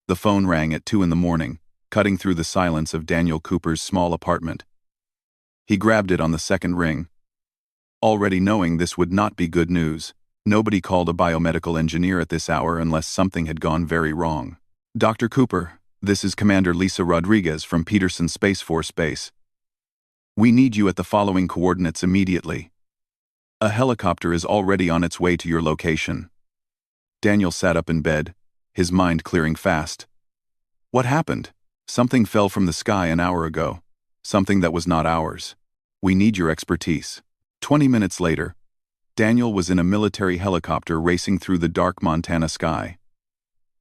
The phone rang at 2 in the morning, cutting through the silence of Daniel Cooper's small apartment. He grabbed it on the second ring. Already knowing this would not be good news, nobody called a biomedical engineer at this hour unless something had gone very wrong. Dr. Cooper, this is Commander Lisa Rodriguez from Peterson Space Force Base. We need you at the following coordinates immediately. A helicopter is already on its way to your location. Daniel sat up in bed, his mind clearing fast. What happened? Something fell from the sky an hour ago. Something that was not ours. We need your expertise. 20 minutes later, Daniel was in a military helicopter racing through the dark Montana sky.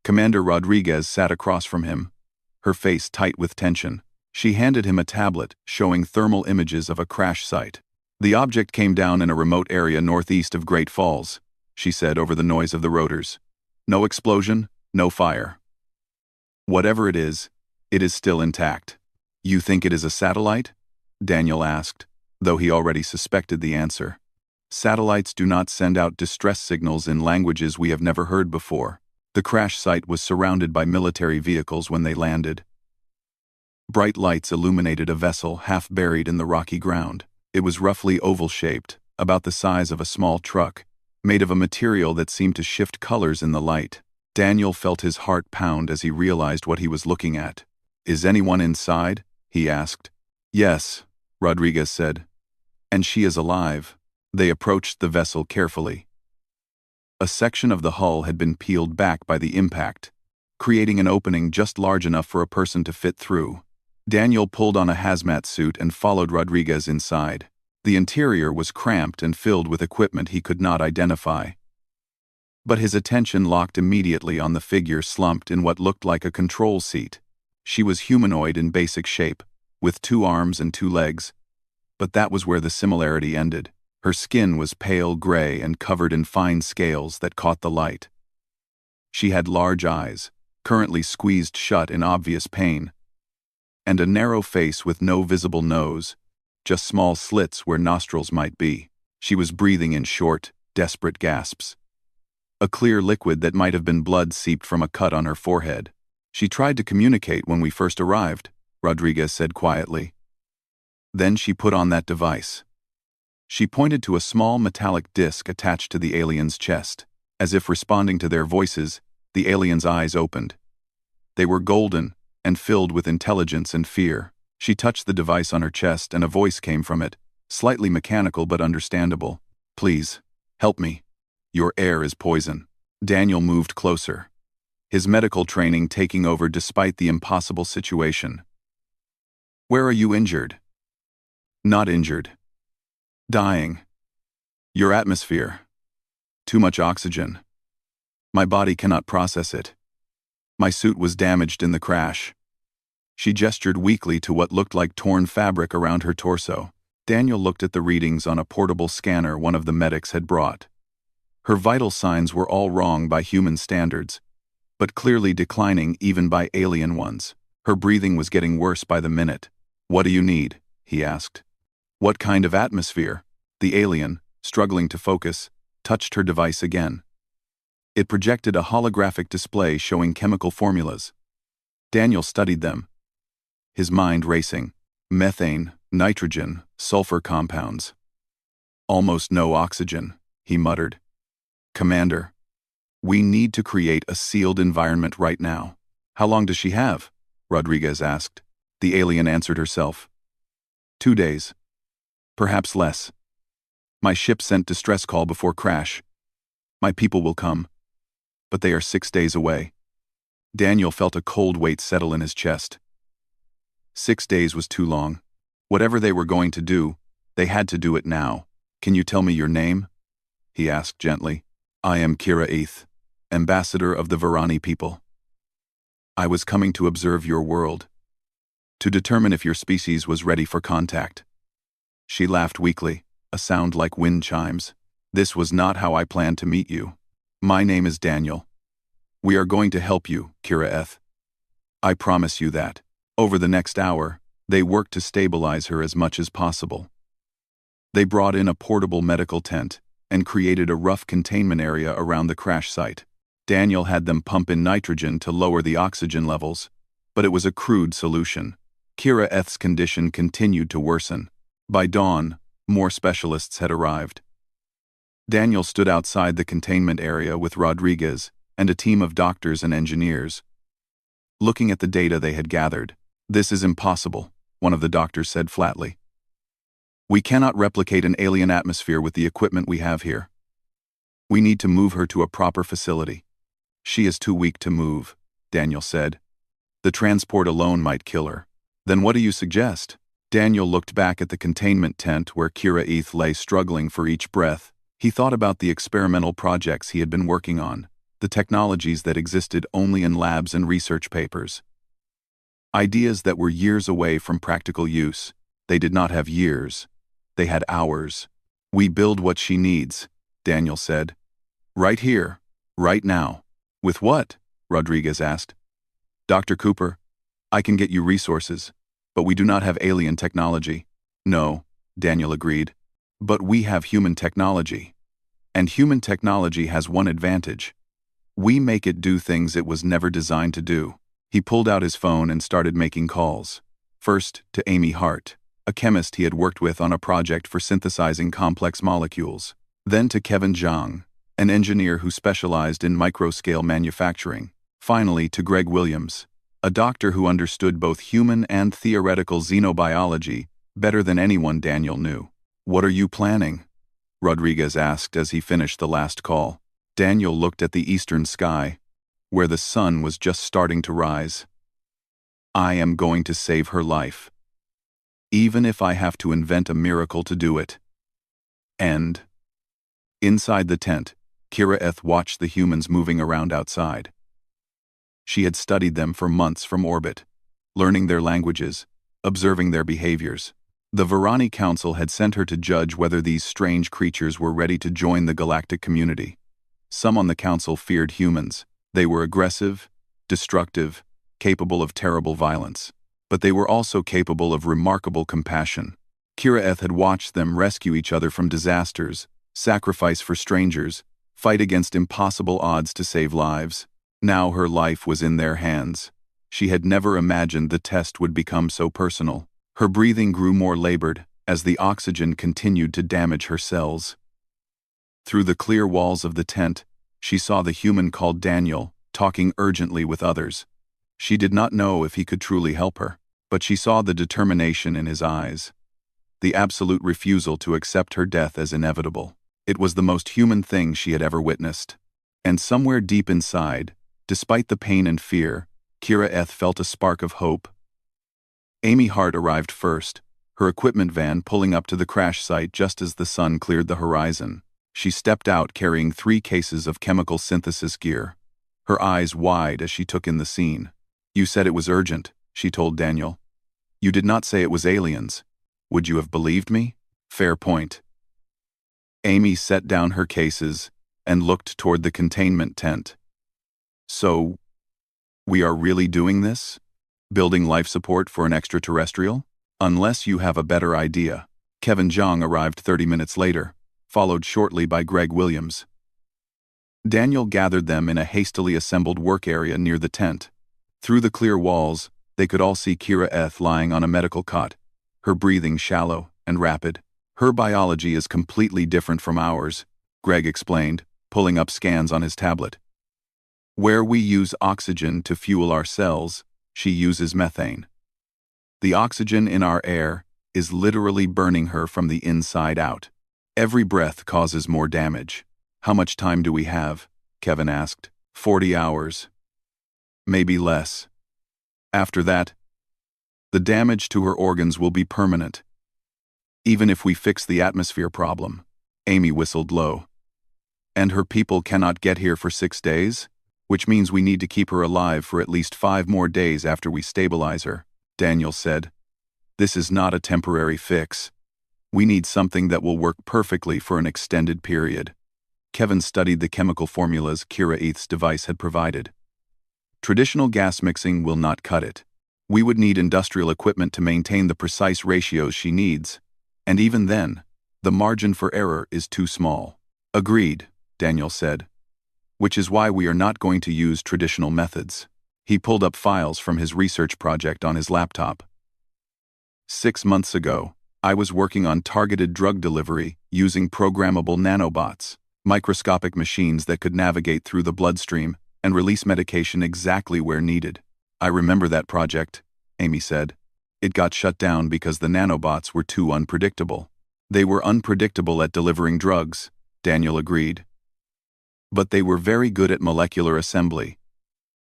Commander Rodriguez sat across from him, her face tight with tension. She handed him a tablet showing thermal images of a crash site. The object came down in a remote area northeast of Great Falls, she said over the noise of the rotors. No explosion, no fire. Whatever it is still intact. You think it is a satellite? Daniel asked, though he already suspected the answer. Satellites do not send out distress signals in languages we have never heard before. The crash site was surrounded by military vehicles when they landed. Bright lights illuminated a vessel half buried in the rocky ground. It was roughly oval-shaped, about the size of a small truck, made of a material that seemed to shift colors in the light. Daniel felt his heart pound as he realized what he was looking at. Is anyone inside? He asked. Yes, Rodriguez said. And she is alive. They approached the vessel carefully. A section of the hull had been peeled back by the impact, creating an opening just large enough for a person to fit through. Daniel pulled on a hazmat suit and followed Rodriguez inside. The interior was cramped and filled with equipment he could not identify. But his attention locked immediately on the figure slumped in what looked like a control seat. She was humanoid in basic shape, with 2 arms and 2 legs. But that was where the similarity ended. Her skin was pale gray and covered in fine scales that caught the light. She had large eyes, currently squeezed shut in obvious pain, and a narrow face with no visible nose, just small slits where nostrils might be. She was breathing in short, desperate gasps. A clear liquid that might have been blood seeped from a cut on her forehead. She tried to communicate when we first arrived, Rodriguez said quietly. Then she put on that device. She pointed to a small metallic disc attached to the alien's chest. As if responding to their voices, the alien's eyes opened. They were golden and filled with intelligence and fear. She touched the device on her chest and a voice came from it, slightly mechanical but understandable. Please, help me. Your air is poison. Daniel moved closer, his medical training taking over despite the impossible situation. Where are you injured? Not injured. Dying. Your atmosphere. Too much oxygen. My body cannot process it. My suit was damaged in the crash. She gestured weakly to what looked like torn fabric around her torso. Daniel looked at the readings on a portable scanner one of the medics had brought. Her vital signs were all wrong by human standards, but clearly declining even by alien ones. Her breathing was getting worse by the minute. What do you need? He asked. What kind of atmosphere? The alien, struggling to focus, touched her device again. It projected a holographic display showing chemical formulas. Daniel studied them, his mind racing. Methane, nitrogen, sulfur compounds. Almost no oxygen, he muttered. Commander, we need to create a sealed environment right now. How long does she have? Rodriguez asked. The alien answered herself. 2 days. Perhaps less. My ship sent distress call before crash. My people will come. But they are 6 days away. Daniel felt a cold weight settle in his chest. 6 days was too long. Whatever they were going to do, they had to do it now. Can you tell me your name? He asked gently. I am Kira Eth, ambassador of the Varani people. I was coming to observe your world, to determine if your species was ready for contact. She laughed weakly, a sound like wind chimes. This was not how I planned to meet you. My name is Daniel. We are going to help you, Kira Eth. I promise you that. Over the next hour, they worked to stabilize her as much as possible. They brought in a portable medical tent and created a rough containment area around the crash site. Daniel had them pump in nitrogen to lower the oxygen levels, but it was a crude solution. Kira Eth's condition continued to worsen. By dawn, more specialists had arrived. Daniel stood outside the containment area with Rodriguez and a team of doctors and engineers. Looking at the data they had gathered, "This is impossible," one of the doctors said flatly. "We cannot replicate an alien atmosphere with the equipment we have here. We need to move her to a proper facility." "She is too weak to move," Daniel said. "The transport alone might kill her." "Then what do you suggest?" Daniel looked back at the containment tent where Kira Eth lay struggling for each breath. He thought about the experimental projects he had been working on, the technologies that existed only in labs and research papers. Ideas that were years away from practical use. They did not have years. They had hours. "We build what she needs," Daniel said. "Right here, right now." "With what?" Rodriguez asked. "Dr. Cooper, I can get you resources, but we do not have alien technology." "No," Daniel agreed. "But we have human technology. And human technology has one advantage. We make it do things it was never designed to do." He pulled out his phone and started making calls. First to Amy Hart, a chemist he had worked with on a project for synthesizing complex molecules. Then to Kevin Zhang, an engineer who specialized in microscale manufacturing. Finally to Greg Williams, a doctor who understood both human and theoretical xenobiology better than anyone Daniel knew. "What are you planning?" Rodriguez asked as he finished the last call. Daniel looked at the eastern sky, where the sun was just starting to rise. "I am going to save her life. Even if I have to invent a miracle to do it." And inside the tent, Kira Eth watched the humans moving around outside. She had studied them for months from orbit, learning their languages, observing their behaviors. The Varani Council had sent her to judge whether these strange creatures were ready to join the galactic community. Some on the council feared humans. They were aggressive, destructive, capable of terrible violence. But they were also capable of remarkable compassion. Kira Eth had watched them rescue each other from disasters, sacrifice for strangers, fight against impossible odds to save lives. Now her life was in their hands. She had never imagined the test would become so personal. Her breathing grew more labored as the oxygen continued to damage her cells. Through the clear walls of the tent, she saw the human called Daniel talking urgently with others. She did not know if he could truly help her, but she saw the determination in his eyes, the absolute refusal to accept her death as inevitable. It was the most human thing she had ever witnessed. And somewhere deep inside, despite the pain and fear, Kira Eth felt a spark of hope. Amy Hart arrived first, her equipment van pulling up to the crash site just as the sun cleared the horizon. She stepped out carrying 3 cases of chemical synthesis gear, her eyes wide as she took in the scene. "You said it was urgent," she told Daniel. "You did not say it was aliens. Would you have believed me?" "Fair point." Amy set down her cases and looked toward the containment tent. "So, we are really doing this? Building life support for an extraterrestrial? Unless you have a better idea." Kevin Zhang arrived 30 minutes later, followed shortly by Greg Williams. Daniel gathered them in a hastily assembled work area near the tent. Through the clear walls, they could all see Kira Eth lying on a medical cot, her breathing shallow and rapid. "Her biology is completely different from ours," Greg explained, pulling up scans on his tablet. "Where we use oxygen to fuel our cells, she uses methane. The oxygen in our air is literally burning her from the inside out. Every breath causes more damage." "How much time do we have?" Kevin asked. 40 hours. Maybe less. After that, the damage to her organs will be permanent. Even if we fix the atmosphere problem." Amy whistled low. "And her people cannot get here for 6 days? Which means we need to keep her alive for at least 5 more days after we stabilize her," Daniel said. "This is not a temporary fix. We need something that will work perfectly for an extended period." Kevin studied the chemical formulas Kira Eth's device had provided. "Traditional gas mixing will not cut it. We would need industrial equipment to maintain the precise ratios she needs, and even then, the margin for error is too small." "Agreed," Daniel said. which is why we are not going to use traditional methods. He pulled up files from his research project on his laptop. 6 months ago, I was working on targeted drug delivery using programmable nanobots, microscopic machines that could navigate through the bloodstream and release medication exactly where needed. I remember that project, Amy said. It got shut down because the nanobots were too unpredictable. They were unpredictable at delivering drugs, Daniel agreed. But they were very good at molecular assembly.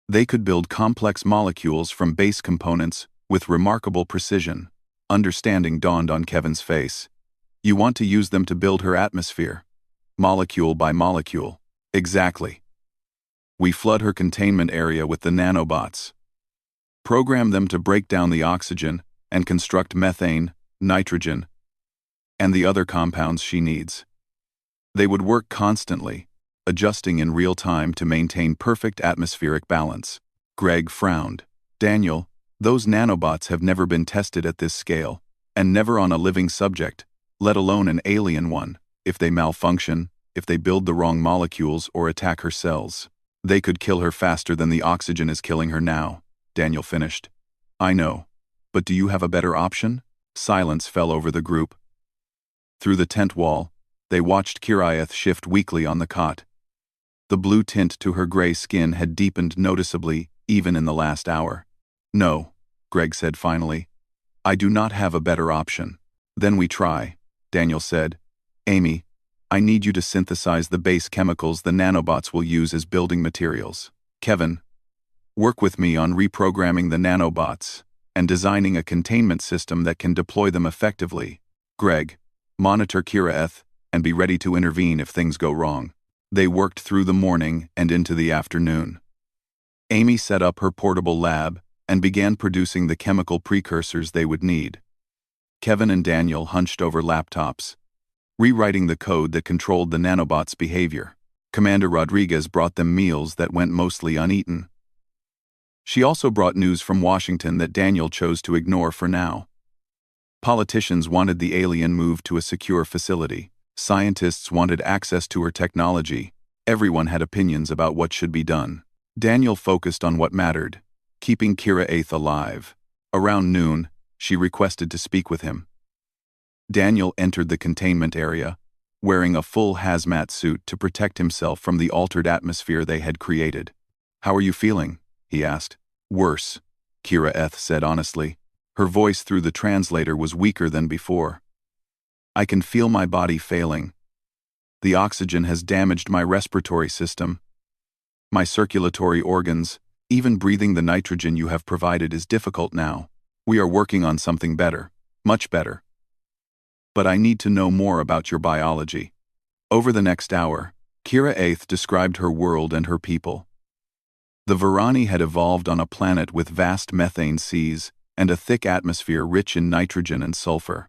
They could build complex molecules from base components with remarkable precision. Understanding dawned on Kevin's face. You want to use them to build her atmosphere. Molecule by molecule. Exactly. We flood her containment area with the nanobots. Program them to break down the oxygen and construct methane, nitrogen, and the other compounds she needs. They would work constantly, adjusting in real time to maintain perfect atmospheric balance. Greg frowned. Daniel, those nanobots have never been tested at this scale, and never on a living subject, let alone an alien one. If they malfunction, if they build the wrong molecules or attack her cells, they could kill her faster than the oxygen is killing her now, Daniel finished. I know, but do you have a better option? Silence fell over the group. Through the tent wall, they watched Kiraeth shift weakly on the cot. The blue tint to her gray skin had deepened noticeably, even in the last hour. No, Greg said finally. I do not have a better option. Then we try, Daniel said. Amy, I need you to synthesize the base chemicals the nanobots will use as building materials. Kevin, work with me on reprogramming the nanobots and designing a containment system that can deploy them effectively. Greg, monitor Kiraeth and be ready to intervene if things go wrong. They worked through the morning and into the afternoon. Amy set up her portable lab and began producing the chemical precursors they would need. Kevin and Daniel hunched over laptops, rewriting the code that controlled the nanobots' behavior. Commander Rodriguez brought them meals that went mostly uneaten. She also brought news from Washington that Daniel chose to ignore for now. Politicians wanted the alien moved to a secure facility. Scientists wanted access to her technology. Everyone had opinions about what should be done. Daniel focused on what mattered, keeping Kiraeth alive. Around noon, she requested to speak with him. Daniel entered the containment area, wearing a full hazmat suit to protect himself from the altered atmosphere they had created. How are you feeling? He asked. Worse, Kiraeth said honestly. Her voice through the translator was weaker than before. I can feel my body failing. The oxygen has damaged my respiratory system. My circulatory organs, even breathing the nitrogen you have provided is difficult now. We are working on something better, much better. But I need to know more about your biology. Over the next hour, Kiraeth described her world and her people. The Varani had evolved on a planet with vast methane seas and a thick atmosphere rich in nitrogen and sulfur.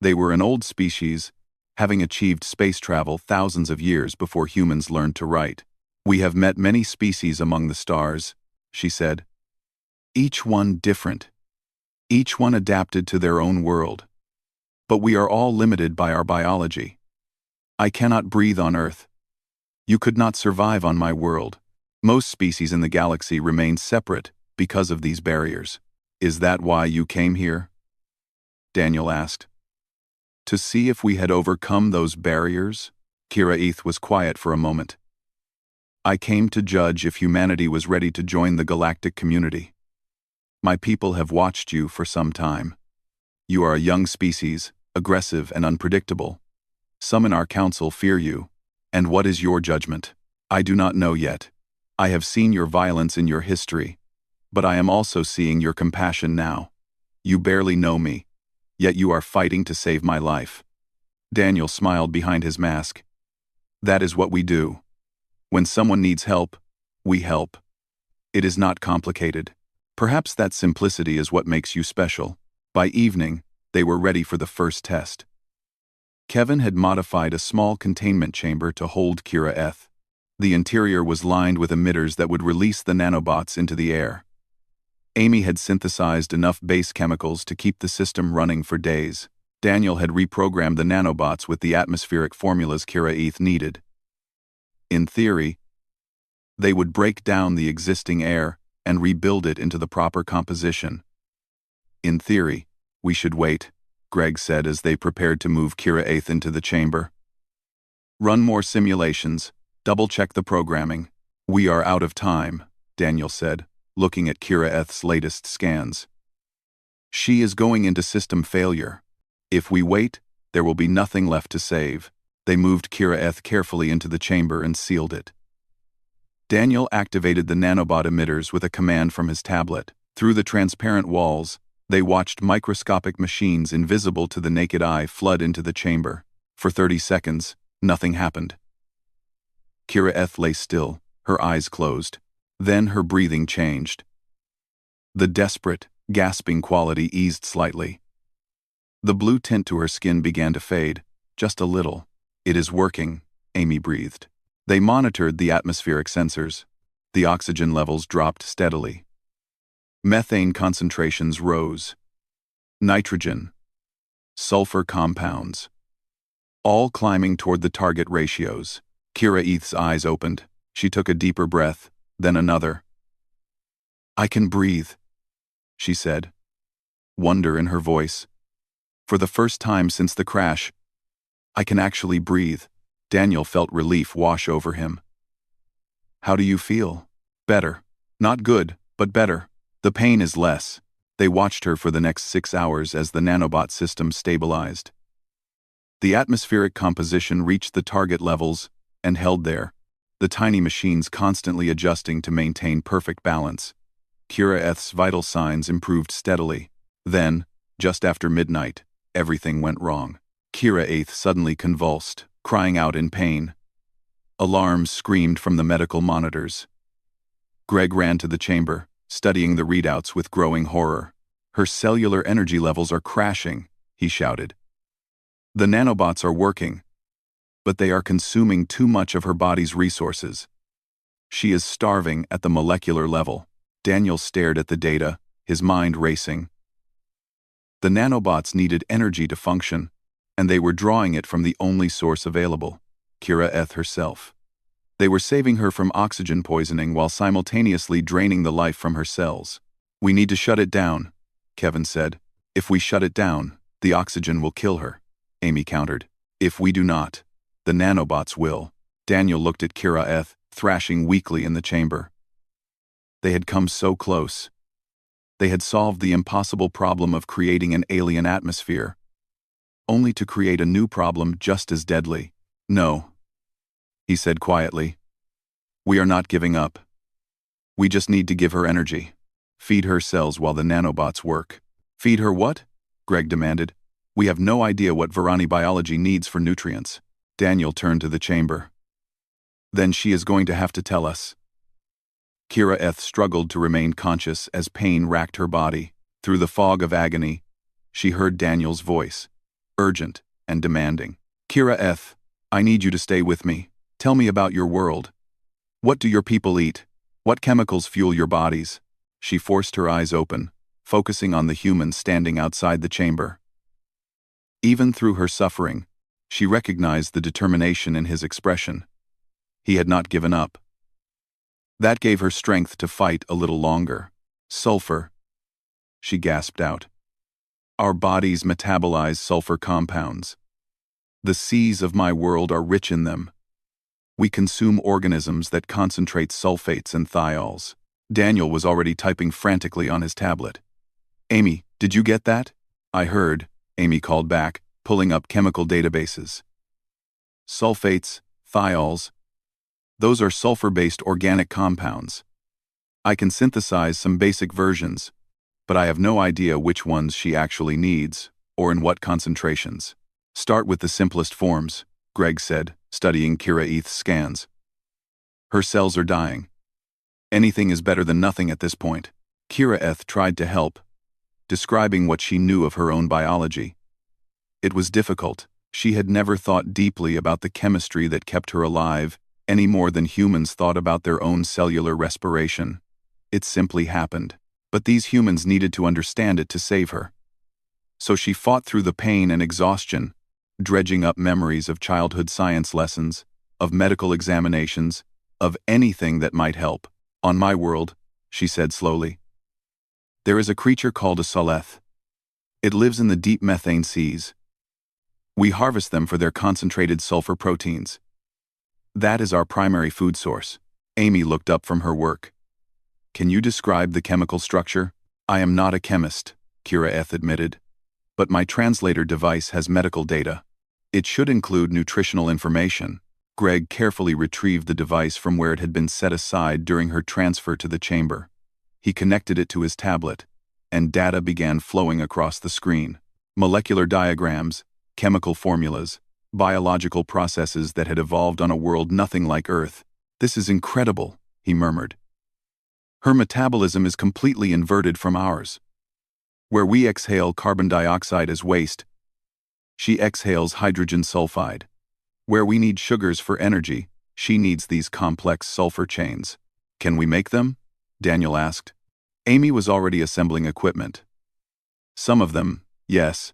They were an old species, having achieved space travel thousands of years before humans learned to write. We have met many species among the stars, she said. Each one different. Each one adapted to their own world. But we are all limited by our biology. I cannot breathe on Earth. You could not survive on my world. Most species in the galaxy remain separate because of these barriers. Is that why you came here? Daniel asked. To see if we had overcome those barriers? Kiraeth was quiet for a moment. I came to judge if humanity was ready to join the galactic community. My people have watched you for some time. You are a young species, aggressive and unpredictable. Some in our council fear you. And what is your judgment? I do not know yet. I have seen your violence in your history, but I am also seeing your compassion now. You barely know me, yet you are fighting to save my life. Daniel smiled behind his mask. That is what we do. When someone needs help, we help. It is not complicated. Perhaps that simplicity is what makes you special. By evening, they were ready for the first test. Kevin had modified a small containment chamber to hold Kiraeth. The interior was lined with emitters that would release the nanobots into the air. Amy had synthesized enough base chemicals to keep the system running for days. Daniel had reprogrammed the nanobots with the atmospheric formulas Kiraeth needed. In theory, They would break down the existing air and rebuild it into the proper composition. In theory, we should wait, Greg said as they prepared to move Kira Eighth into the chamber. Run more simulations, double-check the programming. We are out of time, Daniel said, looking at Kira Eighth's latest scans. She is going into system failure. If we wait, there will be nothing left to save. They moved Kira Eighth carefully into the chamber and sealed it. Daniel activated the nanobot emitters with a command from his tablet. Through the transparent walls, they watched microscopic machines invisible to the naked eye flood into the chamber. For 30 seconds, nothing happened. Kira Eighth lay still, her eyes closed. Then her breathing changed. The desperate, gasping quality eased slightly. The blue tint to her skin began to fade, just a little. It is working, Amy breathed. They monitored the atmospheric sensors. The oxygen levels dropped steadily. Methane concentrations rose. Nitrogen. Sulfur compounds. All climbing toward the target ratios. Kira Eighth's eyes opened. She took a deeper breath, then another. I can breathe, she said. Wonder in her voice. For the first time since the crash, I can actually breathe. Daniel felt relief wash over him. How do you feel? Better. Not good, but better. The pain is less. They watched her for the next 6 hours as the nanobot system stabilized. The atmospheric composition reached the target levels and held there, the tiny machines constantly adjusting to maintain perfect balance. Kira Eighth's vital signs improved steadily. Then, just after midnight, everything went wrong. Kira Eighth suddenly convulsed, crying out in pain. Alarms screamed from the medical monitors. Greg ran to the chamber, studying the readouts with growing horror. Her cellular energy levels are crashing, he shouted. The nanobots are working, but they are consuming too much of her body's resources. She is starving at the molecular level. Daniel stared at the data, his mind racing. The nanobots needed energy to function, and they were drawing it from the only source available, Kira Eighth herself. They were saving her from oxygen poisoning while simultaneously draining the life from her cells. We need to shut it down, Kevin said. If we shut it down, the oxygen will kill her, Amy countered. If we do not, the nanobots will. Daniel looked at Kira Eighth, thrashing weakly in the chamber. They had come so close. They had solved the impossible problem of creating an alien atmosphere, only to create a new problem just as deadly. No, he said quietly. We are not giving up. We just need to give her energy. Feed her cells while the nanobots work. Feed her what? Greg demanded. We have no idea what Varani biology needs for nutrients. Daniel turned to the chamber. Then she is going to have to tell us. Kira Eighth struggled to remain conscious as pain racked her body. Through the fog of agony, she heard Daniel's voice, urgent and demanding. Kira Eighth, I need you to stay with me. Tell me about your world. What do your people eat? What chemicals fuel your bodies? She forced her eyes open, focusing on the human standing outside the chamber. Even through her suffering, she recognized the determination in his expression. He had not given up. That gave her strength to fight a little longer. Sulfur, she gasped out. Our bodies metabolize sulfur compounds. The seas of my world are rich in them. We consume organisms that concentrate sulfates and thiols. Daniel was already typing frantically on his tablet. Amy, did you get that? I heard, Amy called back, pulling up chemical databases. Sulfates, thiols, those are sulfur-based organic compounds. I can synthesize some basic versions, but I have no idea which ones she actually needs, or in what concentrations. Start with the simplest forms, Greg said, studying Kira Eighth's scans. Her cells are dying. Anything is better than nothing at this point. Kira Eighth tried to help, describing what she knew of her own biology. It was difficult. She had never thought deeply about the chemistry that kept her alive, any more than humans thought about their own cellular respiration. It simply happened. But these humans needed to understand it to save her. So she fought through the pain and exhaustion, dredging up memories of childhood science lessons, of medical examinations, Of anything that might help. On my world, she said slowly, there is a creature called a Saleth. It lives in the deep methane seas. We harvest them for their concentrated sulfur proteins. That is our primary food source. Amy looked up from her work. Can you describe the chemical structure? I am not a chemist, Kira Eth admitted. But my translator device has medical data. It should include nutritional information. Greg carefully retrieved the device from where it had been set aside during her transfer to the chamber. He connected it to his tablet, and data began flowing across the screen. Molecular diagrams, chemical formulas, biological processes that had evolved on a world nothing like Earth. This is incredible, he murmured. Her metabolism is completely inverted from ours. Where we exhale carbon dioxide as waste, she exhales hydrogen sulfide. Where we need sugars for energy, she needs these complex sulfur chains. Can we make them? Daniel asked. Amy was already assembling equipment. Some of them, yes.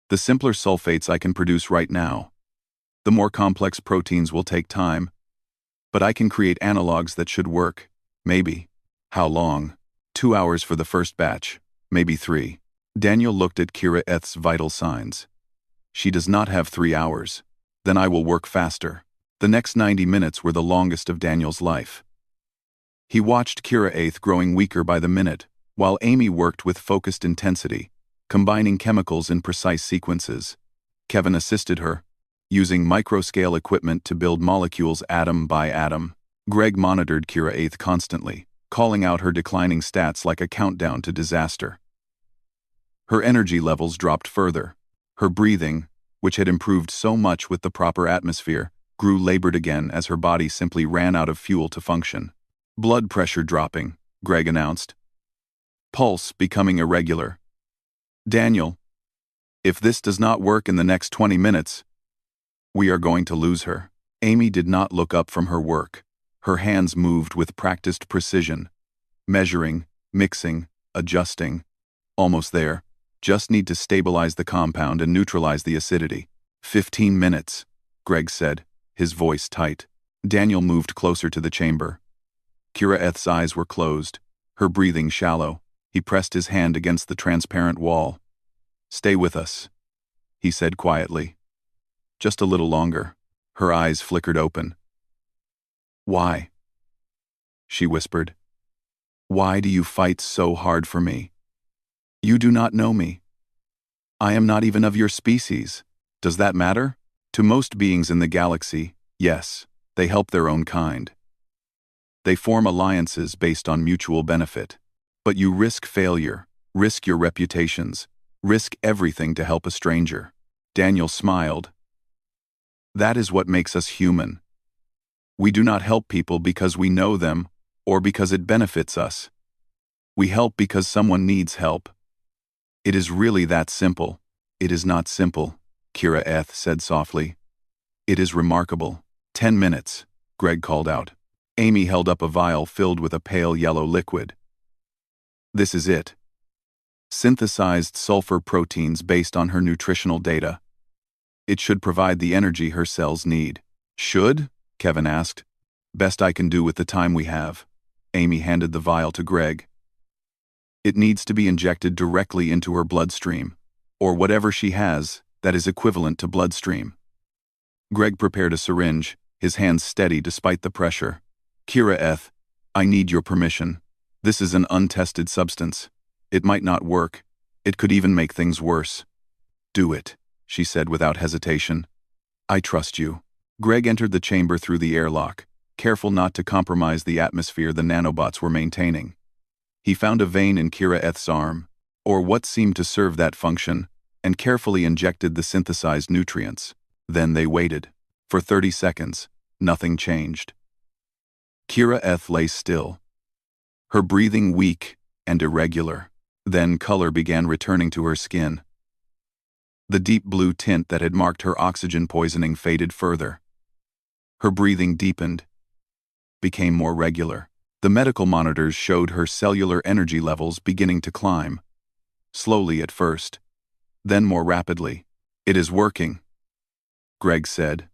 The simpler sulfates I can produce right now. The more complex proteins will take time. But I can create analogs that should work. Maybe. How long? 2 hours for the first batch. Maybe 3. Daniel looked at Kira Eth's vital signs. She does not have 3 hours. Then I will work faster. The next 90 minutes were the longest of Daniel's life. He watched Kira Eth growing weaker by the minute, while Amy worked with focused intensity, combining chemicals in precise sequences. Kevin assisted her, using microscale equipment to build molecules atom by atom. Greg monitored Kira Eth constantly, calling out her declining stats like a countdown to disaster. Her energy levels dropped further. Her breathing, which had improved so much with the proper atmosphere, grew labored again as her body simply ran out of fuel to function. Blood pressure dropping, Greg announced. Pulse becoming irregular. Daniel, if this does not work in the next 20 minutes, we are going to lose her. Amy did not look up from her work. Her hands moved with practiced precision. Measuring, mixing, adjusting. Almost there. Just need to stabilize the compound and neutralize the acidity. 15 minutes, Greg said, his voice tight. Daniel moved closer to the chamber. Kira Eth's eyes were closed, her breathing shallow. He pressed his hand against the transparent wall. Stay with us, he said quietly. Just a little longer. Her eyes flickered open. Why? She whispered. Why do you fight so hard for me? You do not know me. I am not even of your species. Does that matter? To most beings in the galaxy, yes, they help their own kind. They form alliances based on mutual benefit. But you risk failure, risk your reputations, risk everything to help a stranger. Daniel smiled. That is what makes us human. We do not help people because we know them or because it benefits us. We help because someone needs help. It is really that simple. It is not simple, Kira Eth said softly. It is remarkable. 10 minutes, Greg called out. Amy held up a vial filled with a pale yellow liquid. This is it. Synthesized sulfur proteins based on her nutritional data. It should provide the energy her cells need. Should? Kevin asked. Best I can do with the time we have. Amy handed the vial to Greg. It needs to be injected directly into her bloodstream, or whatever she has that is equivalent to bloodstream. Greg prepared a syringe, his hands steady despite the pressure. Kira Eth, I need your permission. This is an untested substance. It might not work. It could even make things worse. Do it, she said without hesitation. I trust you. Greg entered the chamber through the airlock, careful not to compromise the atmosphere the nanobots were maintaining. He found a vein in Kira Eth's arm, or what seemed to serve that function, and carefully injected the synthesized nutrients. Then they waited. For 30 seconds, nothing changed. Kira Eth lay still, her breathing weak and irregular. Then color began returning to her skin. The deep blue tint that had marked her oxygen poisoning faded further. Her breathing deepened, became more regular. The medical monitors showed her cellular energy levels beginning to climb. Slowly at first, then more rapidly. It is working, Greg said,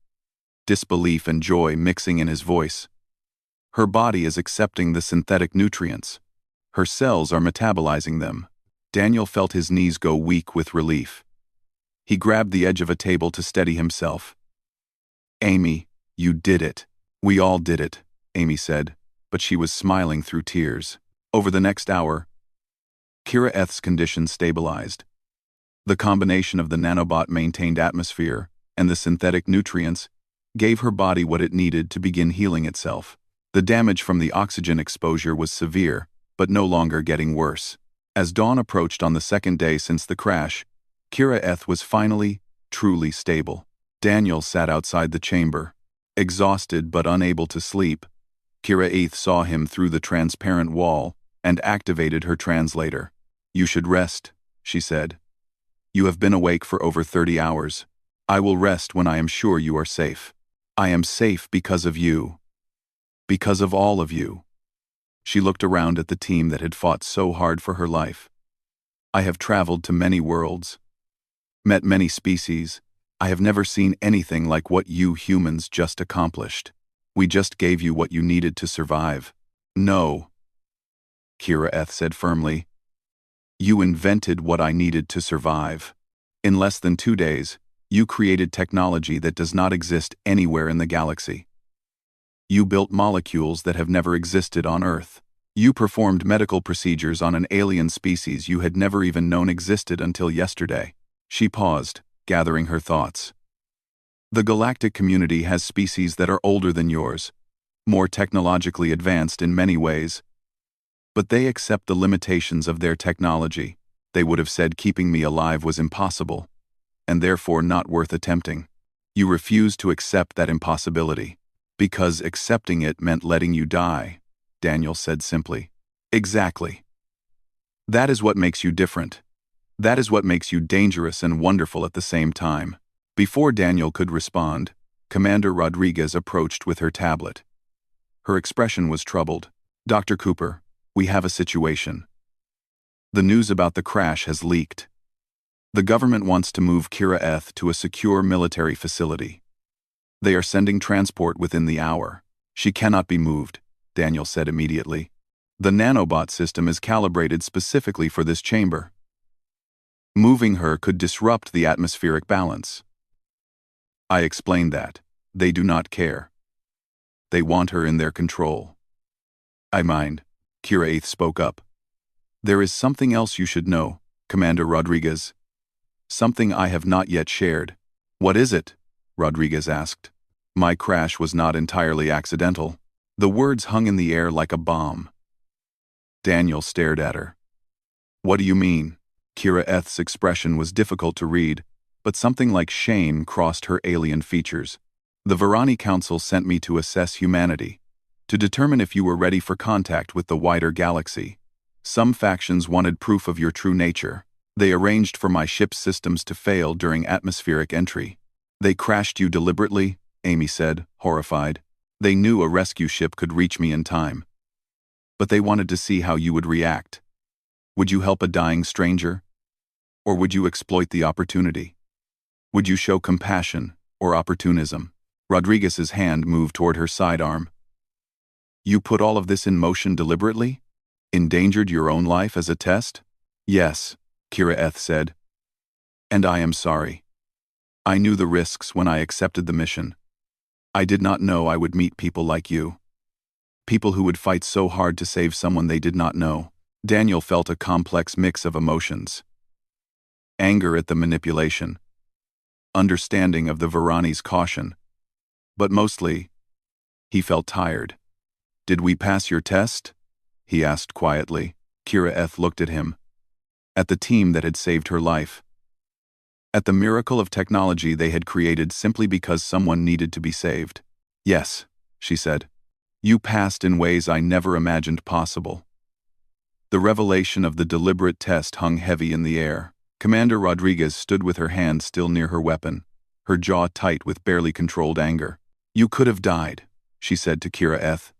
disbelief and joy mixing in his voice. Her body is accepting the synthetic nutrients. Her cells are metabolizing them. Daniel felt his knees go weak with relief. He grabbed the edge of a table to steady himself. "Amy, you did it." "We all did it," Amy said, but she was smiling through tears. Over the next hour, Kira Eth's condition stabilized. The combination of the nanobot maintained atmosphere and the synthetic nutrients gave her body what it needed to begin healing itself. The damage from the oxygen exposure was severe, but no longer getting worse. As dawn approached on the second day since the crash, Kira Eth was finally, truly stable. Daniel sat outside the chamber, exhausted but unable to sleep. Kira Eth saw him through the transparent wall and activated her translator. "You should rest," she said. "You have been awake for over 30 hours. I will rest when I am sure you are safe. I am safe because of you. Because of all of you." She looked around at the team that had fought so hard for her life. "I have traveled to many worlds, met many species. I have never seen anything like what you humans just accomplished. We just gave you what you needed to survive." "No," Kira Eth said firmly. "You invented what I needed to survive. In less than 2 days, you created technology that does not exist anywhere in the galaxy. You built molecules that have never existed on Earth. You performed medical procedures on an alien species you had never even known existed until yesterday." She paused, gathering her thoughts. "The galactic community has species that are older than yours, more technologically advanced in many ways. But they accept the limitations of their technology. They would have said keeping me alive was impossible, and therefore not worth attempting. You refused to accept that impossibility, because accepting it meant letting you die," Daniel said simply. "Exactly. That is what makes you different. That is what makes you dangerous and wonderful at the same time." Before Daniel could respond, Commander Rodriguez approached with her tablet. Her expression was troubled. "Dr. Cooper, we have a situation. The news about the crash has leaked. The government wants to move Kira Eth to a secure military facility. They are sending transport within the hour. She cannot be moved," Daniel said immediately. "The nanobot system is calibrated specifically for this chamber. Moving her could disrupt the atmospheric balance." "I explained that. They do not care. They want her in their control." "I mind," Kira Eth spoke up. "There is something else you should know, Commander Rodriguez. Something I have not yet shared." "What is it?" Rodriguez asked. "My crash was not entirely accidental." The words hung in the air like a bomb. Daniel stared at her. "What do you mean?" Kira Eth's expression was difficult to read, but something like shame crossed her alien features. "The Varani Council sent me to assess humanity, to determine if you were ready for contact with the wider galaxy. Some factions wanted proof of your true nature. They arranged for my ship's systems to fail during atmospheric entry." "They crashed you deliberately?" Amy said, horrified. "They knew a rescue ship could reach me in time. But they wanted to see how you would react. Would you help a dying stranger? Or would you exploit the opportunity? Would you show compassion or opportunism?" Rodriguez's hand moved toward her sidearm. "You put all of this in motion deliberately? Endangered your own life as a test?" "Yes," Kira Eth said. "And I am sorry. I knew the risks when I accepted the mission. I did not know I would meet people like you. People who would fight so hard to save someone they did not know." Daniel felt a complex mix of emotions. Anger at the manipulation, understanding of the Varani's caution, but mostly, he felt tired. "Did we pass your test?" he asked quietly. Kira Eth looked at him, at the team that had saved her life, at the miracle of technology they had created simply because someone needed to be saved. "Yes," she said. "You passed in ways I never imagined possible." The revelation of the deliberate test hung heavy in the air. Commander Rodriguez stood with her hand still near her weapon, her jaw tight with barely controlled anger. "You could have died," she said to Kira Eth.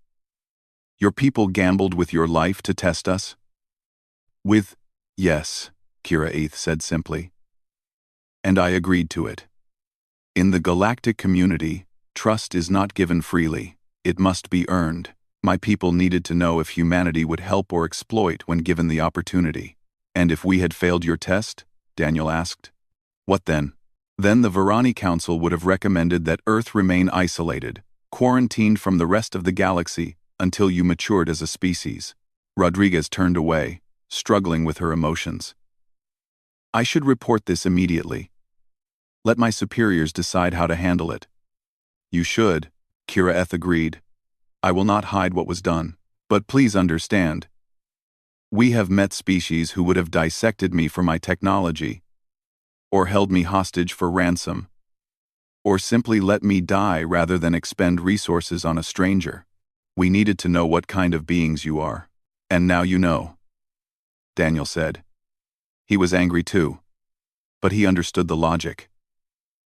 "Your people gambled with your life to test us?" Yes," Kira Eth said simply. "And I agreed to it. In the galactic community, trust is not given freely, it must be earned." My people needed to know if humanity would help or exploit when given the opportunity. And if we had failed your test? Daniel asked. What then? Then the Varani Council would have recommended that Earth remain isolated, quarantined from the rest of the galaxy until you matured as a species. Rodriguez turned away, struggling with her emotions. I should report this immediately. Let my superiors decide how to handle it. You should, Kira Eth agreed. I will not hide what was done, but please understand. We have met species who would have dissected me for my technology, or held me hostage for ransom, or simply let me die rather than expend resources on a stranger. We needed to know what kind of beings you are. And now you know, Daniel said. He was angry too, but he understood the logic.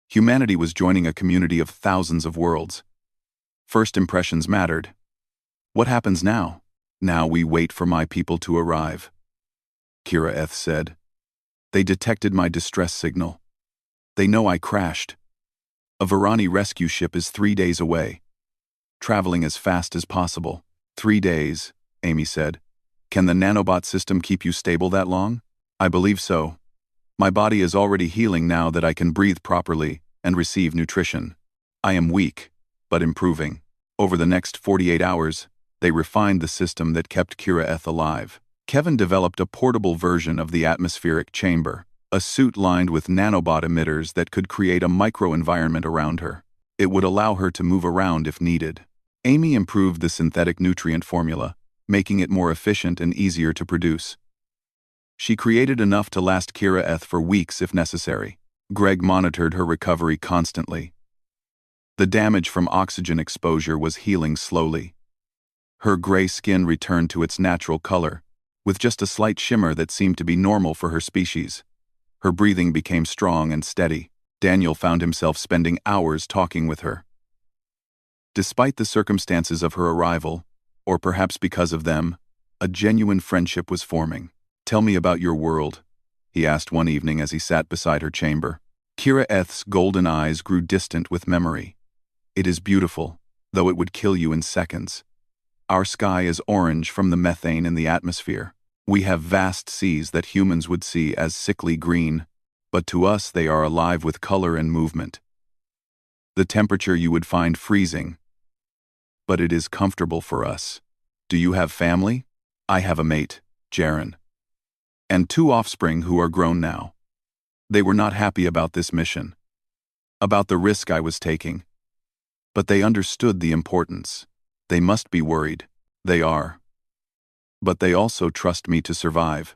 Humanity was joining a community of thousands of worlds. First impressions mattered. What happens now? Now we wait for my people to arrive, Kira Eth said. They detected my distress signal. They know I crashed. A Varani rescue ship is 3 days away, traveling as fast as possible. 3 days, Amy said. Can the nanobot system keep you stable that long? I believe so. My body is already healing now that I can breathe properly and receive nutrition. I am weak, but improving. Over the next 48 hours, they refined the system that kept Kira Eth alive. Kevin developed a portable version of the atmospheric chamber, a suit lined with nanobot emitters that could create a microenvironment around her. It would allow her to move around if needed. Amy improved the synthetic nutrient formula, making it more efficient and easier to produce. She created enough to last Kira Eth for weeks if necessary. Greg monitored her recovery constantly. The damage from oxygen exposure was healing slowly. Her gray skin returned to its natural color, with just a slight shimmer that seemed to be normal for her species. Her breathing became strong and steady. Daniel found himself spending hours talking with her. Despite the circumstances of her arrival, or perhaps because of them, a genuine friendship was forming. Tell me about your world, he asked one evening as he sat beside her chamber. Kira Eth's golden eyes grew distant with memory. It is beautiful, though it would kill you in seconds. Our sky is orange from the methane in the atmosphere. We have vast seas that humans would see as sickly green, but to us they are alive with color and movement. The temperature you would find freezing, but it is comfortable for us. Do you have family? I have a mate, Jaren, and 2 offspring who are grown now. They were not happy about this mission, about the risk I was taking, but they understood the importance. They must be worried. They are. But they also trust me to survive.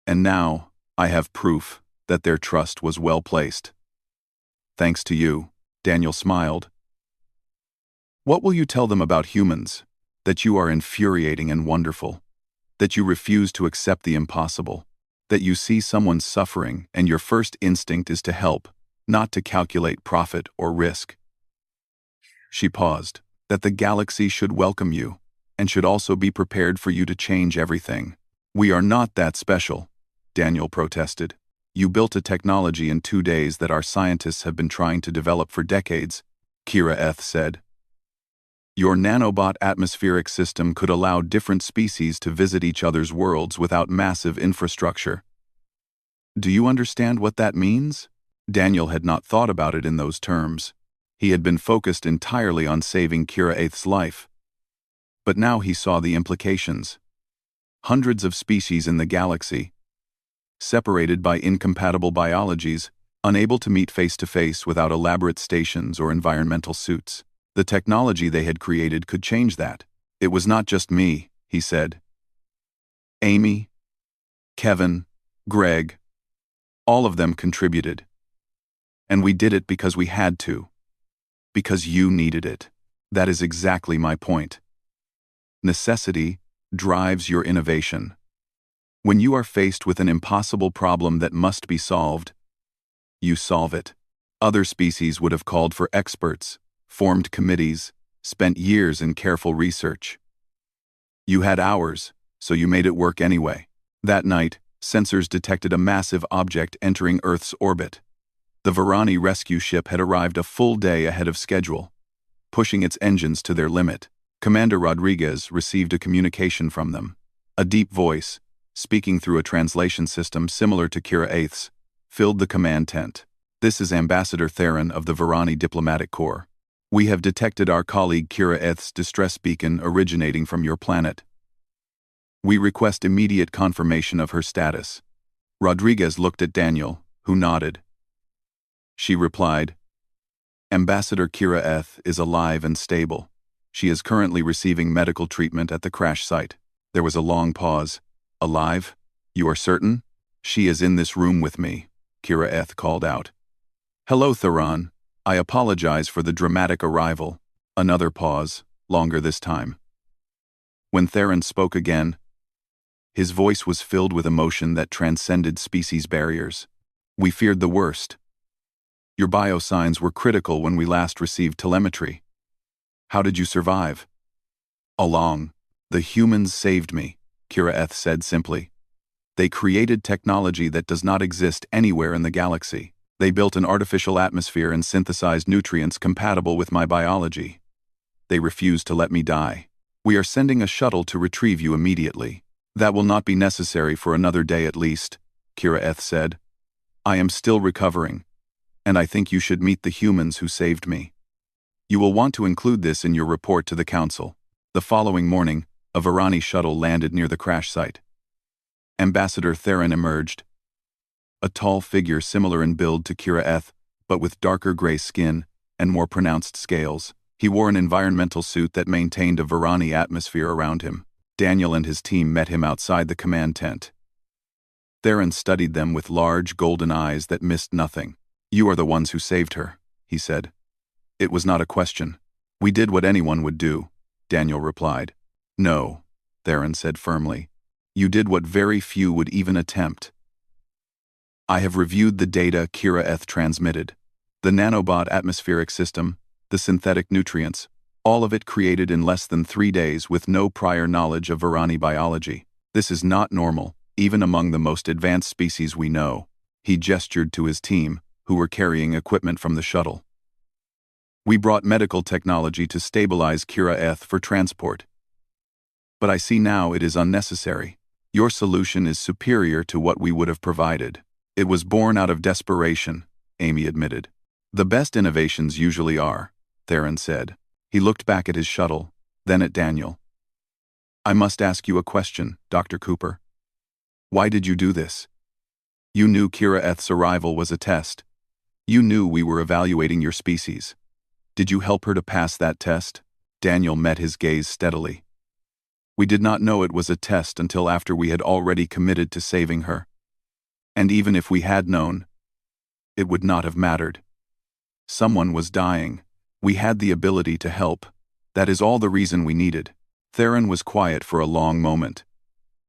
And now, I have proof that their trust was well placed. Thanks to you, Daniel smiled. What will you tell them about humans? That you are infuriating and wonderful. That you refuse to accept the impossible. That you see someone suffering and your first instinct is to help, not to calculate profit or risk. She paused. That the galaxy should welcome you, and should also be prepared for you to change everything. We are not that special, Daniel protested. You built a technology in 2 days that our scientists have been trying to develop for decades, Kira Eth said. Your nanobot atmospheric system could allow different species to visit each other's worlds without massive infrastructure. Do you understand what that means? Daniel had not thought about it in those terms. He had been focused entirely on saving Kira Eth's life. But now he saw the implications. Hundreds of species in the galaxy, separated by incompatible biologies, unable to meet face-to-face without elaborate stations or environmental suits. The technology they had created could change that. It was not just me, he said. Amy, Kevin, Greg, all of them contributed. And we did it because we had to. Because you needed it. That is exactly my point. Necessity drives your innovation. When you are faced with an impossible problem that must be solved, you solve it. Other species would have called for experts, formed committees, spent years in careful research. You had hours, so you made it work anyway. That night, sensors detected a massive object entering Earth's orbit. The Varani rescue ship had arrived a full day ahead of schedule, pushing its engines to their limit. Commander Rodriguez received a communication from them. A deep voice, speaking through a translation system similar to Kira Eighth's, filled the command tent. This is Ambassador Theron of the Varani Diplomatic Corps. We have detected our colleague Kira Eighth's distress beacon originating from your planet. We request immediate confirmation of her status. Rodriguez looked at Daniel, who nodded. She replied, Ambassador Kira Eighth is alive and stable. She is currently receiving medical treatment at the crash site. There was a long pause. Alive? You are certain? She is in this room with me, Kira Eighth called out. Hello, Theron. I apologize for the dramatic arrival. Another pause, longer this time. When Theron spoke again, his voice was filled with emotion that transcended species barriers. We feared the worst. Your biosigns were critical when we last received telemetry. How did you survive? Along. The humans saved me, Kira Eighth said simply. They created technology that does not exist anywhere in the galaxy. They built an artificial atmosphere and synthesized nutrients compatible with my biology. They refused to let me die. We are sending a shuttle to retrieve you immediately. That will not be necessary for another day at least, Kira Eighth said. I am still recovering, and I think you should meet the humans who saved me. You will want to include this in your report to the Council. The following morning, a Varani shuttle landed near the crash site. Ambassador Theron emerged. A tall figure similar in build to Kira Eighth, but with darker gray skin and more pronounced scales. He wore an environmental suit that maintained a Varani atmosphere around him. Daniel and his team met him outside the command tent. Theron studied them with large golden eyes that missed nothing. You are the ones who saved her, he said. It was not a question. We did what anyone would do, Daniel replied. No, Theron said firmly. You did what very few would even attempt. I have reviewed the data Kira Eighth transmitted. The nanobot atmospheric system, the synthetic nutrients, all of it created in less than 3 days with no prior knowledge of Varani biology. This is not normal, even among the most advanced species we know. He gestured to his team, who were carrying equipment from the shuttle. We brought medical technology to stabilize Kira Eighth for transport. But I see now it is unnecessary. Your solution is superior to what we would have provided. It was born out of desperation, Amy admitted. The best innovations usually are, Theron said. He looked back at his shuttle, then at Daniel. I must ask you a question, Dr. Cooper. Why did you do this? You knew Kira Eighth's arrival was a test. You knew we were evaluating your species. Did you help her to pass that test? Daniel met his gaze steadily. We did not know it was a test until after we had already committed to saving her. And even if we had known, it would not have mattered. Someone was dying. We had the ability to help. That is all the reason we needed. Theron was quiet for a long moment.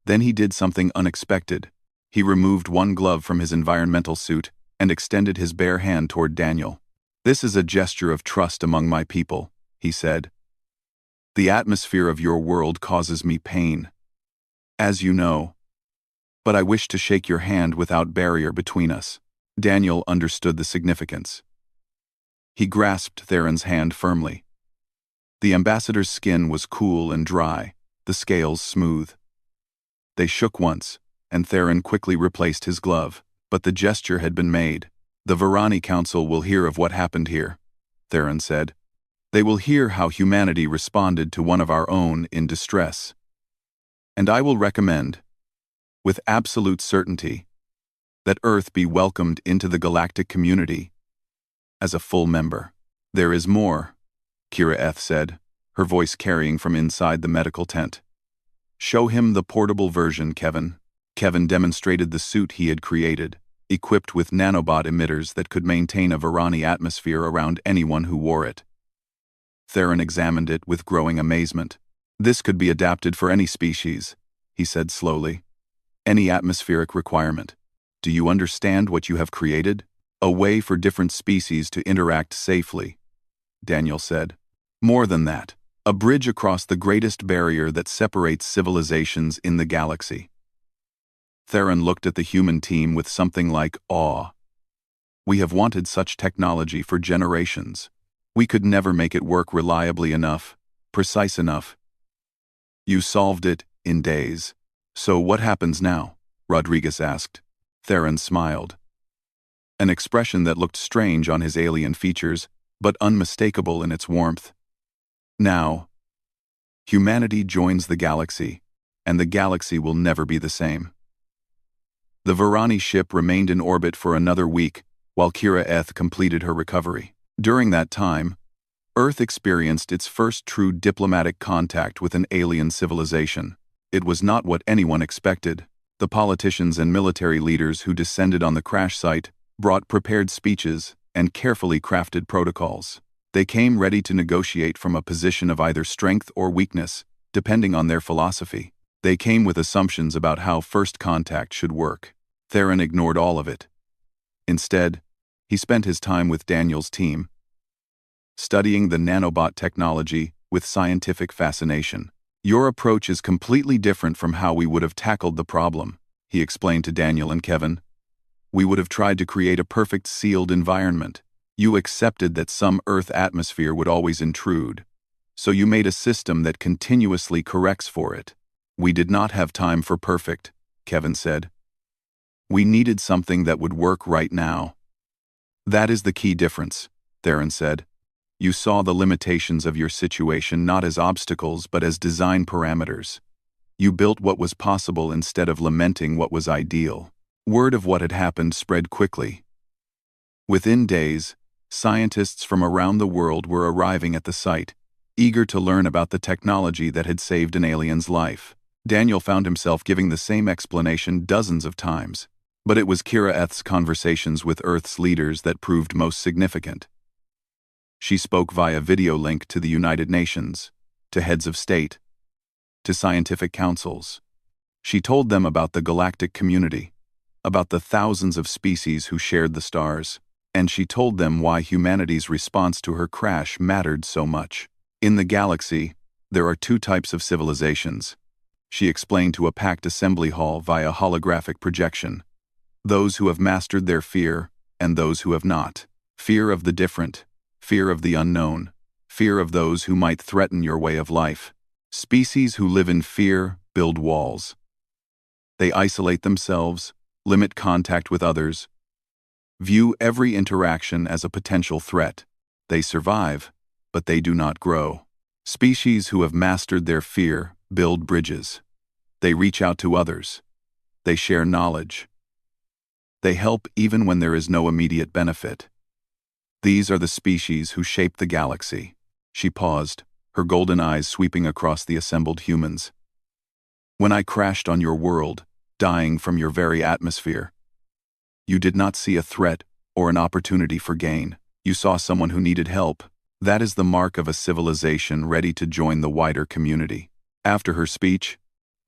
Then he did something unexpected. He removed one glove from his environmental suit and extended his bare hand toward Daniel. This is a gesture of trust among my people, he said. The atmosphere of your world causes me pain, as you know. But I wish to shake your hand without barrier between us. Daniel understood the significance. He grasped Theron's hand firmly. The ambassador's skin was cool and dry, the scales smooth. They shook once, and Theron quickly replaced his glove, but the gesture had been made. The Varani Council will hear of what happened here, Theron said. They will hear how humanity responded to one of our own in distress. And I will recommend, with absolute certainty, that Earth be welcomed into the galactic community as a full member. There is more, Kira Eighth said, her voice carrying from inside the medical tent. Show him the portable version, Kevin. Kevin demonstrated the suit he had created, equipped with nanobot emitters that could maintain a Varani atmosphere around anyone who wore it. Theron examined it with growing amazement. This could be adapted for any species, he said slowly. Any atmospheric requirement. Do you understand what you have created? A way for different species to interact safely, Daniel said. More than that, a bridge across the greatest barrier that separates civilizations in the galaxy. Theron looked at the human team with something like awe. We have wanted such technology for generations. We could never make it work reliably enough, Precise enough. You solved it in days. So what happens now? Rodriguez asked. Theron smiled. An expression that looked strange on his alien features, but unmistakable in its warmth. Now, humanity joins the galaxy, and the galaxy will never be the same. The Varani ship remained in orbit for another week, while Kira Eth completed her recovery. During that time, Earth experienced its first true diplomatic contact with an alien civilization. It was not what anyone expected. The politicians and military leaders who descended on the crash site brought prepared speeches and carefully crafted protocols. They came ready to negotiate from a position of either strength or weakness, depending on their philosophy. They came with assumptions about how first contact should work. Theron ignored all of it. Instead, he spent his time with Daniel's team, studying the nanobot technology with scientific fascination. Your approach is completely different from how we would have tackled the problem, he explained to Daniel and Kevin. We would have tried to create a perfect sealed environment. You accepted that some Earth atmosphere would always intrude, so you made a system that continuously corrects for it. We did not have time for perfect, Kevin said. We needed something that would work right now. That is the key difference, Theron said. You saw the limitations of your situation not as obstacles but as design parameters. You built what was possible instead of lamenting what was ideal. Word of what had happened spread quickly. Within days, scientists from around the world were arriving at the site, eager to learn about the technology that had saved an alien's life. Daniel found himself giving the same explanation dozens of times, but it was Kira Eth's conversations with Earth's leaders that proved most significant. She spoke via video link to the United Nations, to heads of state, to scientific councils. She told them about the galactic community, about the thousands of species who shared the stars, and she told them why humanity's response to her crash mattered so much. In the galaxy, there are two types of civilizations, she explained to a packed assembly hall via holographic projection. Those who have mastered their fear, and those who have not. Fear of the different, fear of the unknown, fear of those who might threaten your way of life. Species who live in fear build walls. They isolate themselves, limit contact with others, view every interaction as a potential threat. They survive, but they do not grow. Species who have mastered their fear build bridges. They reach out to others. They share knowledge. They help even when there is no immediate benefit. These are the species who shape the galaxy. She paused, her golden eyes sweeping across the assembled humans. When I crashed on your world, dying from your very atmosphere, you did not see a threat or an opportunity for gain. You saw someone who needed help. That is the mark of a civilization ready to join the wider community. After her speech,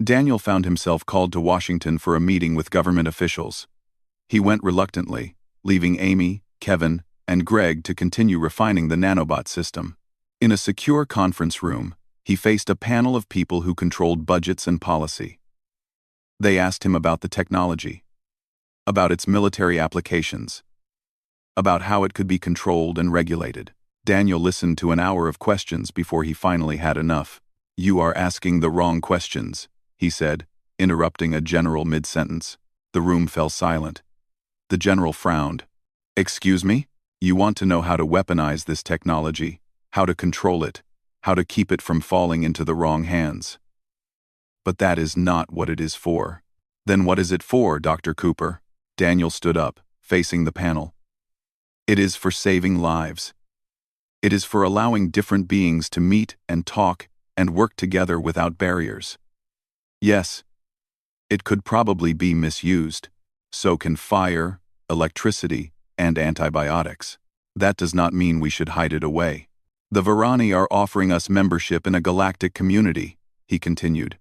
Daniel found himself called to Washington for a meeting with government officials. He went reluctantly, leaving Amy, Kevin, and Greg to continue refining the nanobot system. In a secure conference room, he faced a panel of people who controlled budgets and policy. They asked him about the technology, about its military applications, about how it could be controlled and regulated. Daniel listened to an hour of questions before he finally had enough. You are asking the wrong questions, he said, interrupting a general mid-sentence. The room fell silent. The general frowned. Excuse me? You want to know how to weaponize this technology, how to control it, how to keep it from falling into the wrong hands. But that is not what it is for. Then what is it for, Dr. Cooper? Daniel stood up, facing the panel. It is for saving lives. It is for allowing different beings to meet and talk and work together without barriers. Yes, it could probably be misused. So can fire, electricity, and antibiotics. That does not mean we should hide it away. The Varani are offering us membership in a galactic community, he continued.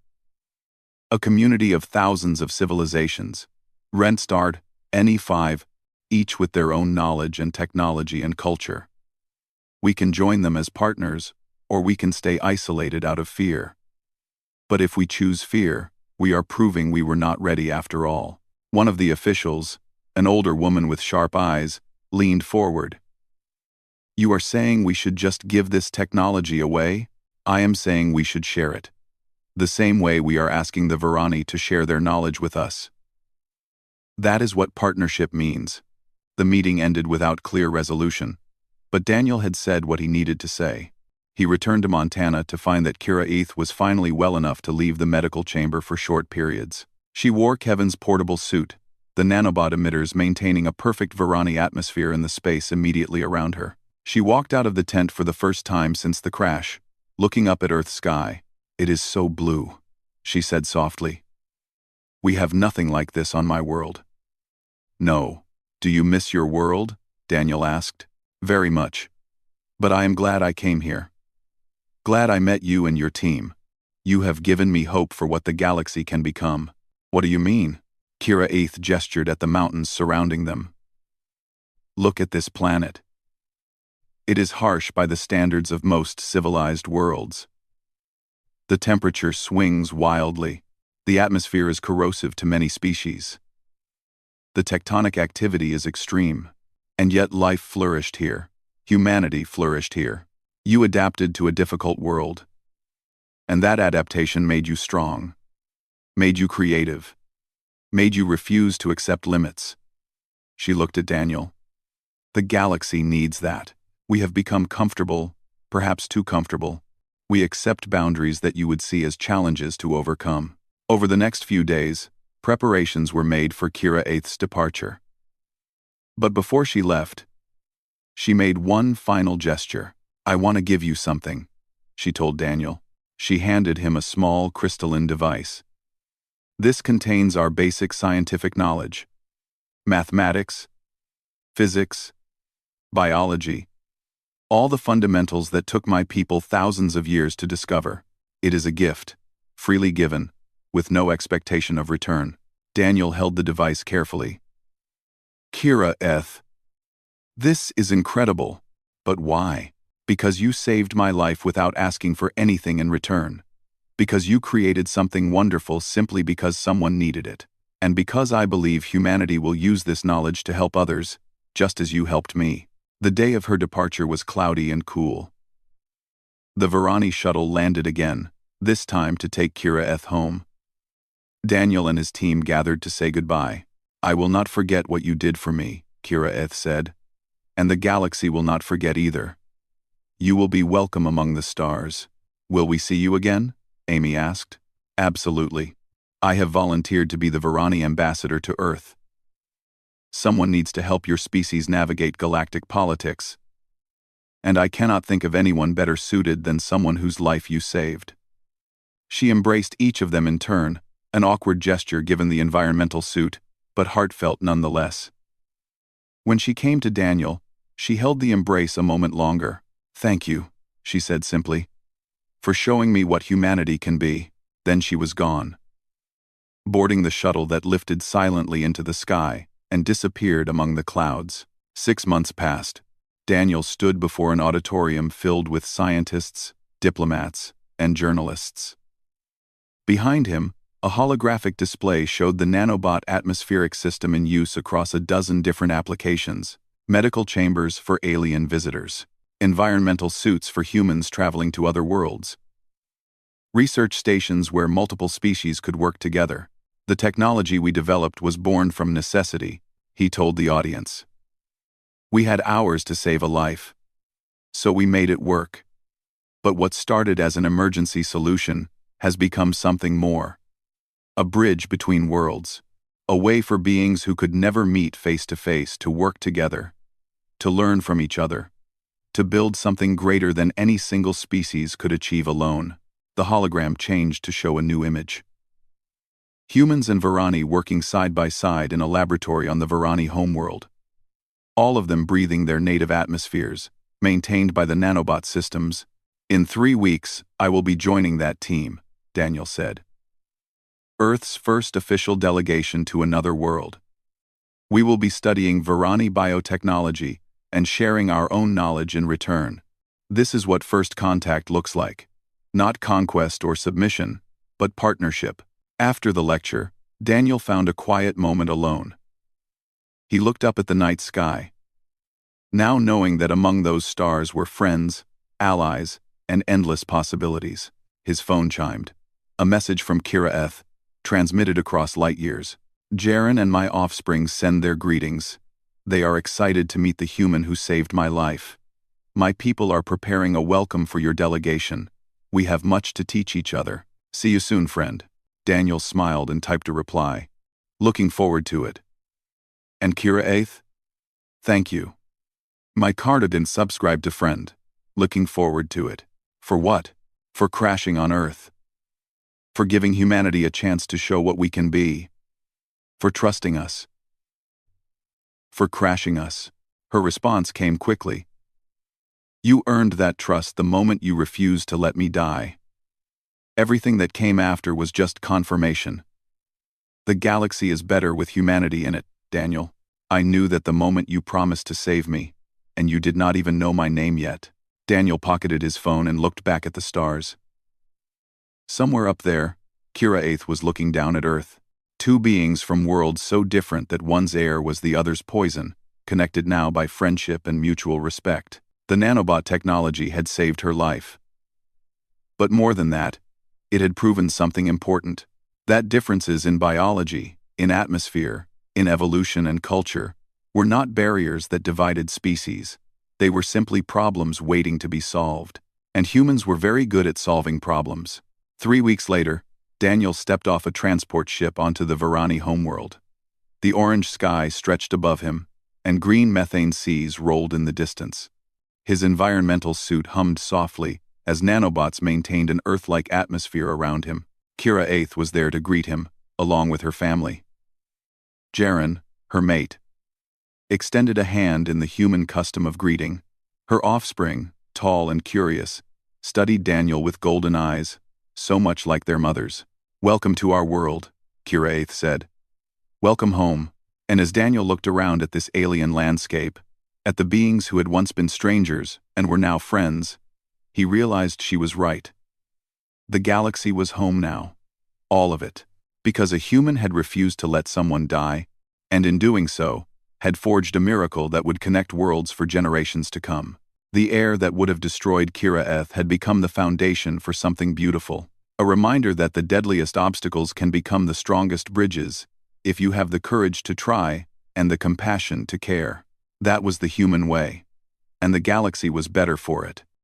A community of thousands of civilizations. Rent-starred, NE5, each with their own knowledge and technology and culture. We can join them as partners, or we can stay isolated out of fear. But if we choose fear, we are proving we were not ready after all. One of the officials, an older woman with sharp eyes, leaned forward. You are saying we should just give this technology away? I am saying we should share it. The same way we are asking the Varani to share their knowledge with us. That is what partnership means. The meeting ended without clear resolution, but Daniel had said what he needed to say. He returned to Montana to find that Kira Eth was finally well enough to leave the medical chamber for short periods. She wore Kevin's portable suit, the nanobot emitters maintaining a perfect Varani atmosphere in the space immediately around her. She walked out of the tent for the first time since the crash, looking up at Earth's sky. "It is so blue," she said softly. "We have nothing like this on my world." "No. Do you miss your world?" Daniel asked. "Very much. But I am glad I came here. Glad I met you and your team. You have given me hope for what the galaxy can become." "What do you mean?" Kira Eth gestured at the mountains surrounding them. "Look at this planet. It is harsh by the standards of most civilized worlds. The temperature swings wildly. The atmosphere is corrosive to many species. The tectonic activity is extreme. And yet life flourished here. Humanity flourished here. You adapted to a difficult world. And that adaptation made you strong. Made you creative. Made you refuse to accept limits." She looked at Daniel. "The galaxy needs that. We have become comfortable, perhaps too comfortable. We accept boundaries that you would see as challenges to overcome." Over the next few days, preparations were made for Kira Eth's departure. But before she left, she made one final gesture. "I want to give you something," she told Daniel. She handed him a small crystalline device. "This contains our basic scientific knowledge. Mathematics, physics, biology. All the fundamentals that took my people thousands of years to discover. It is a gift, freely given, with no expectation of return." Daniel held the device carefully. "Kira Eth, this is incredible. But why?" "Because you saved my life without asking for anything in return. Because you created something wonderful simply because someone needed it. And because I believe humanity will use this knowledge to help others, just as you helped me." The day of her departure was cloudy and cool. The Varani shuttle landed again, this time to take Kira Eth home. Daniel and his team gathered to say goodbye. "I will not forget what you did for me," Kira Eth said. "And the galaxy will not forget either. You will be welcome among the stars." "Will we see you again?" Amy asked. "Absolutely. I have volunteered to be the Varani ambassador to Earth. Someone needs to help your species navigate galactic politics. And I cannot think of anyone better suited than someone whose life you saved." She embraced each of them in turn, an awkward gesture given the environmental suit, but heartfelt nonetheless. When she came to Daniel, she held the embrace a moment longer. "Thank you," she said simply, "for showing me what humanity can be." Then she was gone, boarding the shuttle that lifted silently into the sky and disappeared among the clouds. 6 months passed. Daniel stood before an auditorium filled with scientists, diplomats, and journalists. Behind him, a holographic display showed the nanobot atmospheric system in use across a dozen different applications: medical chambers for alien visitors, environmental suits for humans traveling to other worlds, research stations where multiple species could work together. "The technology we developed was born from necessity," he told the audience. "We had hours to save a life. So we made it work. But what started as an emergency solution has become something more. A bridge between worlds. A way for beings who could never meet face to face to work together. To learn from each other. To build something greater than any single species could achieve alone." The hologram changed to show a new image. Humans and Varani working side by side in a laboratory on the Varani homeworld. All of them breathing their native atmospheres, maintained by the nanobot systems. "In 3 weeks, I will be joining that team," Daniel said. "Earth's first official delegation to another world. We will be studying Varani biotechnology and sharing our own knowledge in return. This is what first contact looks like. Not conquest or submission, but partnership." After the lecture, Daniel found a quiet moment alone. He looked up at the night sky. Now knowing that among those stars were friends, allies, and endless possibilities. His phone chimed. A message from Kira Eth, transmitted across light years. Jaren and my offspring send their greetings. They are excited to meet the human who saved my life. My people are preparing a welcome for your delegation. We have much to teach each other. See you soon, friend. Daniel smiled and typed a reply. Looking forward to it. And Kira Eth? Thank you. My card didn't subscribe to friend. Looking forward to it. For what? For crashing on Earth. For giving humanity a chance to show what we can be. For trusting us. For crashing us. Her response came quickly. You earned that trust the moment you refused to let me die. Everything that came after was just confirmation. The galaxy is better with humanity in it, Daniel. I knew that the moment you promised to save me, and you did not even know my name yet. Daniel pocketed his phone and looked back at the stars. Somewhere up there, Kira Eth was looking down at Earth. Two beings from worlds so different that one's air was the other's poison, connected now by friendship and mutual respect. The nanobot technology had saved her life. But more than that, it had proven something important. That differences in biology, in atmosphere, in evolution and culture, were not barriers that divided species. They were simply problems waiting to be solved. And humans were very good at solving problems. 3 weeks later, Daniel stepped off a transport ship onto the Varani homeworld. The orange sky stretched above him, and green methane seas rolled in the distance. His environmental suit hummed softly as nanobots maintained an Earth-like atmosphere around him. Kira Eth was there to greet him, along with her family. Jaren, her mate, extended a hand in the human custom of greeting. Her offspring, tall and curious, studied Daniel with golden eyes, so much like their mother's. Welcome to our world, Kira Eth said. Welcome home. And as Daniel looked around at this alien landscape, at the beings who had once been strangers and were now friends, he realized she was right. The galaxy was home now. All of it. Because a human had refused to let someone die, and in doing so, had forged a miracle that would connect worlds for generations to come. The air that would have destroyed Kira Eth had become the foundation for something beautiful. A reminder that the deadliest obstacles can become the strongest bridges, if you have the courage to try and the compassion to care. That was the human way. And the galaxy was better for it.